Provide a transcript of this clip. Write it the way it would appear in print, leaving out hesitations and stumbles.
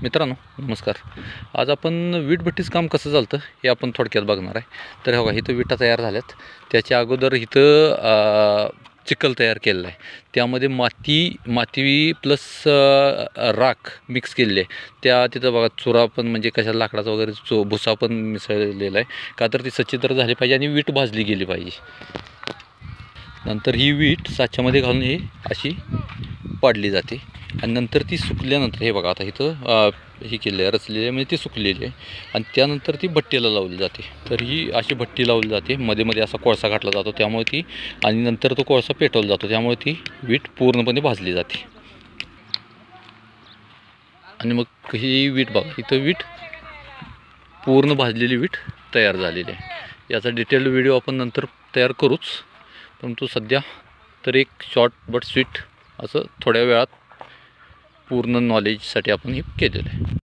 मित्रांनो नमस्कार. आज आपण वीटभट्टीचं काम कसं चालतं हे आपण थोडक्यात बघणार आहे. तर हो का, इथं विटा तयार झाल्यात. त्याच्या अगोदर इथं चिखल तयार केलेला आहे. त्यामध्ये माती प्लस राख मिक्स केलेली आहे. तिथं बघा चुरा पण, म्हणजे कशा लाकडाचा वगैरे भुसा पण मिसळलेला आहे, का तर ती सच्छिद्र झाली पाहिजे आणि वीट भाजली गेली पाहिजे. नंतर ही वीट साच्यामध्ये घालून ही अशी पाडली जाते आणि नंतर ती सुकल्यानंतर हे बघा, आता इथं ही केली आहे, रचलेली आहे, म्हणजे ती सुकलेली आहे. आणि त्यानंतर ती भट्टीला लावली जाते. तर ही अशी भट्टी लावली जाते, मध्ये असा कोळसा घातला जातो, त्यामुळे ती, आणि नंतर तो कोळसा पेटवला जातो, त्यामुळे ती वीट पूर्णपणे भाजली जाते. आणि मग ही वीट बघा, इथं वीट पूर्ण भाजलेली वीट तयार झालेली आहे. याचा डिटेल्ड व्हिडिओ आपण नंतर तयार करूच, परंतु सध्या तर एक शॉर्ट बट स्वीट असं थोड्या वेळात पूर्ण नॉलेजसाठी आपण हे केलेलं आहे.